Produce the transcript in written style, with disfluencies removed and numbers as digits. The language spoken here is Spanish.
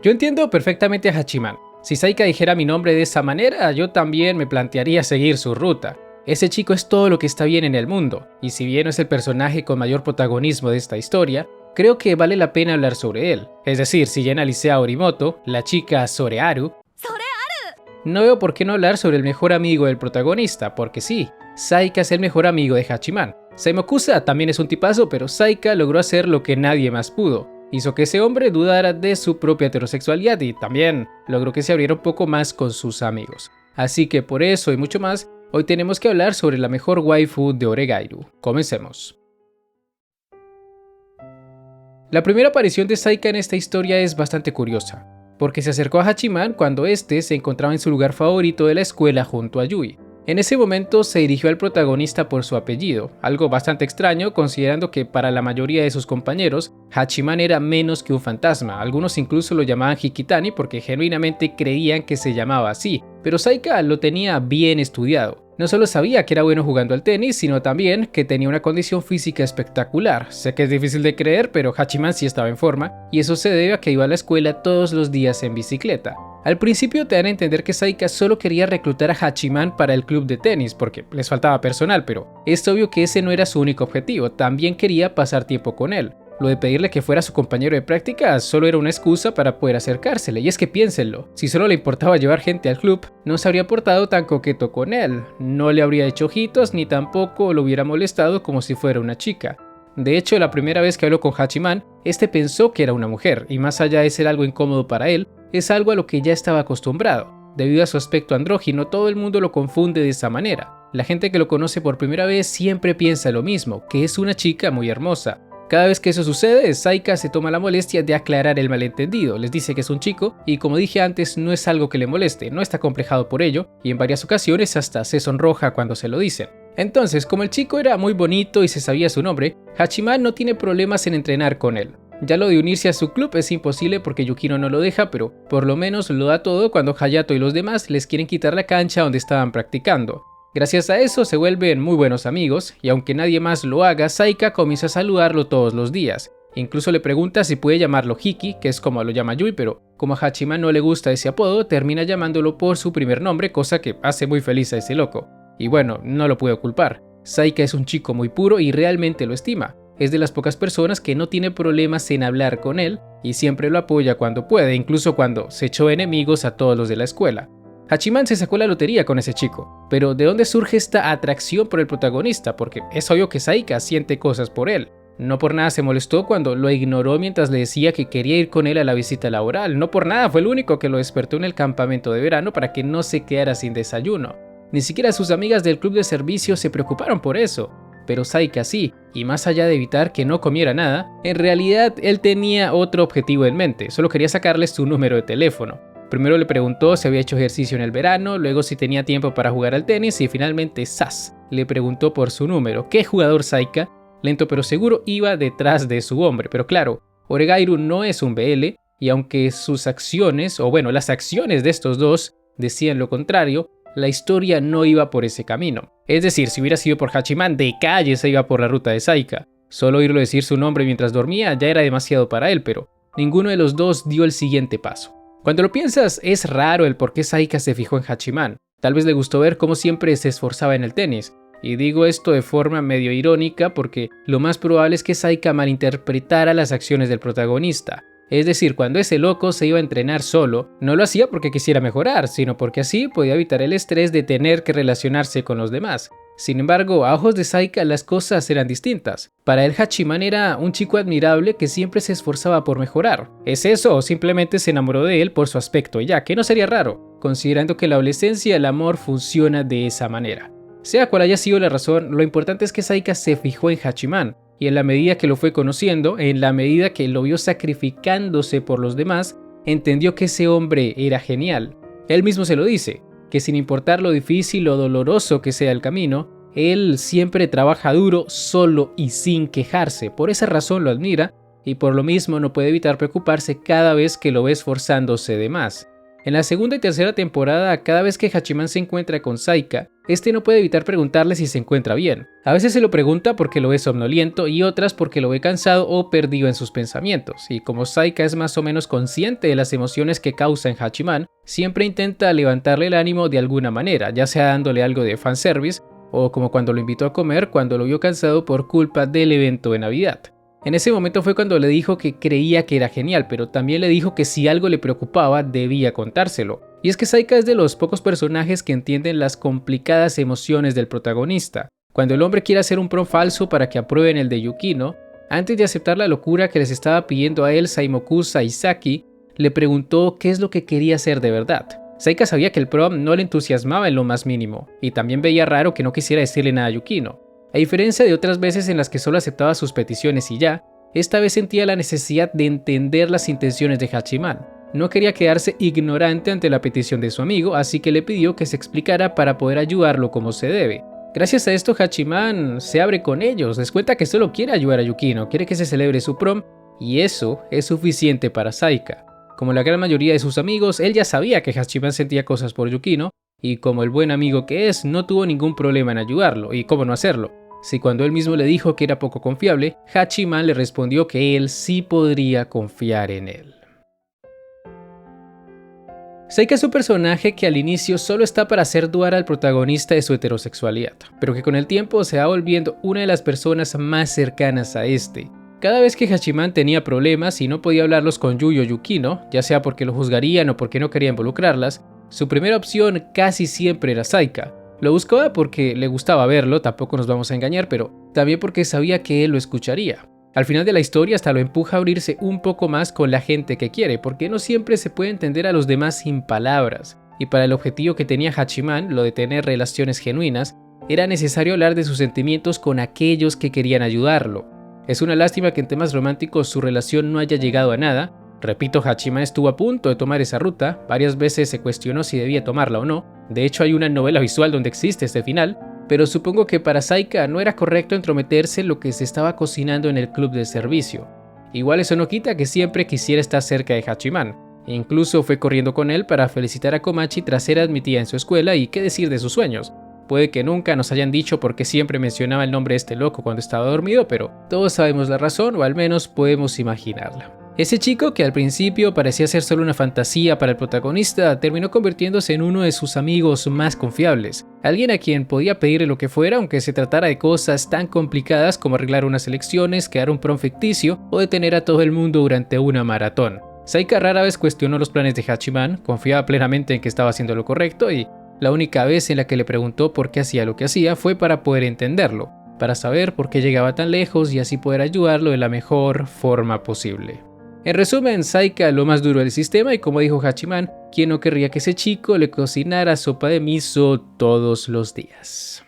Yo entiendo perfectamente a Hachiman. Si Saika dijera mi nombre de esa manera, yo también me plantearía seguir su ruta. Ese chico es todo lo que está bien en el mundo, y si bien no es el personaje con mayor protagonismo de esta historia, creo que vale la pena hablar sobre él. Es decir, si ya analicé a Orimoto, la chica Sorearu, no veo por qué no hablar sobre el mejor amigo del protagonista, porque sí, Saika es el mejor amigo de Hachiman. Saimokusa también es un tipazo, pero Saika logró hacer lo que nadie más pudo. Hizo que ese hombre dudara de su propia heterosexualidad y también logró que se abriera un poco más con sus amigos. Así que por eso y mucho más, hoy tenemos que hablar sobre la mejor waifu de Oregairu. Comencemos. La primera aparición de Saika en esta historia es bastante curiosa, porque se acercó a Hachiman cuando este se encontraba en su lugar favorito de la escuela junto a Yui. En ese momento se dirigió al protagonista por su apellido, algo bastante extraño considerando que para la mayoría de sus compañeros, Hachiman era menos que un fantasma, algunos incluso lo llamaban Hikitani porque genuinamente creían que se llamaba así, pero Saika lo tenía bien estudiado. No solo sabía que era bueno jugando al tenis, sino también que tenía una condición física espectacular. Sé que es difícil de creer, pero Hachiman sí estaba en forma, y eso se debe a que iba a la escuela todos los días en bicicleta. Al principio te dan a entender que Saika solo quería reclutar a Hachiman para el club de tenis porque les faltaba personal, pero es obvio que ese no era su único objetivo, también quería pasar tiempo con él. Lo de pedirle que fuera su compañero de práctica solo era una excusa para poder acercársele, y es que piénsenlo, si solo le importaba llevar gente al club, no se habría portado tan coqueto con él, no le habría hecho ojitos ni tampoco lo hubiera molestado como si fuera una chica. De hecho, la primera vez que habló con Hachiman, este pensó que era una mujer, y más allá de ser algo incómodo para él, es algo a lo que ya estaba acostumbrado. Debido a su aspecto andrógino, todo el mundo lo confunde de esa manera. La gente que lo conoce por primera vez siempre piensa lo mismo, que es una chica muy hermosa. Cada vez que eso sucede, Saika se toma la molestia de aclarar el malentendido, les dice que es un chico y como dije antes no es algo que le moleste, no está complejado por ello y en varias ocasiones hasta se sonroja cuando se lo dicen. Entonces, como el chico era muy bonito y se sabía su nombre, Hachiman no tiene problemas en entrenar con él. Ya lo de unirse a su club es imposible porque Yukino no lo deja, pero por lo menos lo da todo cuando Hayato y los demás les quieren quitar la cancha donde estaban practicando. Gracias a eso se vuelven muy buenos amigos, y aunque nadie más lo haga, Saika comienza a saludarlo todos los días. Incluso le pregunta si puede llamarlo Hiki, que es como lo llama Yui, pero como a Hachiman no le gusta ese apodo, termina llamándolo por su primer nombre, cosa que hace muy feliz a ese loco. Y bueno, no lo puedo culpar. Saika es un chico muy puro y realmente lo estima. Es de las pocas personas que no tiene problemas en hablar con él, y siempre lo apoya cuando puede, incluso cuando se echó enemigos a todos los de la escuela. Hachiman se sacó la lotería con ese chico, pero ¿de dónde surge esta atracción por el protagonista? Porque es obvio que Saika siente cosas por él. No por nada se molestó cuando lo ignoró mientras le decía que quería ir con él a la visita laboral. No por nada fue el único que lo despertó en el campamento de verano para que no se quedara sin desayuno. Ni siquiera sus amigas del club de servicio se preocuparon por eso. Pero Saika sí, y más allá de evitar que no comiera nada, en realidad él tenía otro objetivo en mente, solo quería sacarle su número de teléfono. Primero le preguntó si había hecho ejercicio en el verano, luego si tenía tiempo para jugar al tenis y finalmente ¡zas! Le preguntó por su número. ¿Qué jugador Saika? Lento pero seguro iba detrás de su hombre, pero claro, Oregairu no es un BL y aunque sus acciones, o bueno, las acciones de estos dos decían lo contrario, la historia no iba por ese camino. Es decir, si hubiera sido por Hachiman, de calle se iba por la ruta de Saika. Solo oírlo decir su nombre mientras dormía ya era demasiado para él, pero ninguno de los dos dio el siguiente paso. Cuando lo piensas, es raro el por qué Saika se fijó en Hachiman. Tal vez le gustó ver cómo siempre se esforzaba en el tenis. Y digo esto de forma medio irónica porque lo más probable es que Saika malinterpretara las acciones del protagonista. Es decir, cuando ese loco se iba a entrenar solo, no lo hacía porque quisiera mejorar, sino porque así podía evitar el estrés de tener que relacionarse con los demás. Sin embargo, a ojos de Saika las cosas eran distintas. Para él Hachiman era un chico admirable que siempre se esforzaba por mejorar. ¿Es eso o simplemente se enamoró de él por su aspecto? Ya que no sería raro, considerando que en la adolescencia el amor funciona de esa manera. Sea cual haya sido la razón, lo importante es que Saika se fijó en Hachiman. Y en la medida que lo fue conociendo, en la medida que lo vio sacrificándose por los demás, entendió que ese hombre era genial. Él mismo se lo dice, que sin importar lo difícil o doloroso que sea el camino, él siempre trabaja duro, solo y sin quejarse. Por esa razón lo admira y por lo mismo no puede evitar preocuparse cada vez que lo ve esforzándose de más. En la segunda y tercera temporada, cada vez que Hachiman se encuentra con Saika, este no puede evitar preguntarle si se encuentra bien. A veces se lo pregunta porque lo ve somnoliento y otras porque lo ve cansado o perdido en sus pensamientos, y como Saika es más o menos consciente de las emociones que causa en Hachiman, siempre intenta levantarle el ánimo de alguna manera, ya sea dándole algo de fanservice o como cuando lo invitó a comer cuando lo vio cansado por culpa del evento de Navidad. En ese momento fue cuando le dijo que creía que era genial, pero también le dijo que si algo le preocupaba debía contárselo. Y es que Saika es de los pocos personajes que entienden las complicadas emociones del protagonista. Cuando el hombre quiere hacer un prom falso para que aprueben el de Yukino, antes de aceptar la locura que les estaba pidiendo a él Saimokusa y Saki, le preguntó qué es lo que quería hacer de verdad. Saika sabía que el prom no le entusiasmaba en lo más mínimo, y también veía raro que no quisiera decirle nada a Yukino. A diferencia de otras veces en las que solo aceptaba sus peticiones y ya, esta vez sentía la necesidad de entender las intenciones de Hachiman. No quería quedarse ignorante ante la petición de su amigo, así que le pidió que se explicara para poder ayudarlo como se debe. Gracias a esto, Hachiman se abre con ellos, les cuenta que solo quiere ayudar a Yukino, quiere que se celebre su prom, y eso es suficiente para Saika. Como la gran mayoría de sus amigos, él ya sabía que Hachiman sentía cosas por Yukino, y como el buen amigo que es, no tuvo ningún problema en ayudarlo, y cómo no hacerlo. Si cuando él mismo le dijo que era poco confiable, Hachiman le respondió que él sí podría confiar en él. Saika es un personaje que al inicio solo está para hacer dudar al protagonista de su heterosexualidad, pero que con el tiempo se va volviendo una de las personas más cercanas a este. Cada vez que Hachiman tenía problemas y no podía hablarlos con Yui o Yukino, ya sea porque lo juzgarían o porque no quería involucrarlas, su primera opción casi siempre era Saika. Lo buscaba porque le gustaba verlo, tampoco nos vamos a engañar, pero también porque sabía que él lo escucharía. Al final de la historia hasta lo empuja a abrirse un poco más con la gente que quiere, porque no siempre se puede entender a los demás sin palabras. Y para el objetivo que tenía Hachiman, lo de tener relaciones genuinas, era necesario hablar de sus sentimientos con aquellos que querían ayudarlo. Es una lástima que en temas románticos su relación no haya llegado a nada. Repito, Hachiman estuvo a punto de tomar esa ruta, varias veces se cuestionó si debía tomarla o no, de hecho hay una novela visual donde existe este final, pero supongo que para Saika no era correcto entrometerse en lo que se estaba cocinando en el club de servicio. Igual eso no quita que siempre quisiera estar cerca de Hachiman, e incluso fue corriendo con él para felicitar a Komachi tras ser admitida en su escuela y qué decir de sus sueños. Puede que nunca nos hayan dicho por qué siempre mencionaba el nombre de este loco cuando estaba dormido, pero todos sabemos la razón o al menos podemos imaginarla. Ese chico, que al principio parecía ser solo una fantasía para el protagonista, terminó convirtiéndose en uno de sus amigos más confiables. Alguien a quien podía pedirle lo que fuera, aunque se tratara de cosas tan complicadas como arreglar unas elecciones, crear un prom ficticio o detener a todo el mundo durante una maratón. Saika rara vez cuestionó los planes de Hachiman, confiaba plenamente en que estaba haciendo lo correcto y la única vez en la que le preguntó por qué hacía lo que hacía fue para poder entenderlo, para saber por qué llegaba tan lejos y así poder ayudarlo de la mejor forma posible. En resumen, Saika lo más duro del sistema y como dijo Hachiman, ¿quién no querría que ese chico le cocinara sopa de miso todos los días?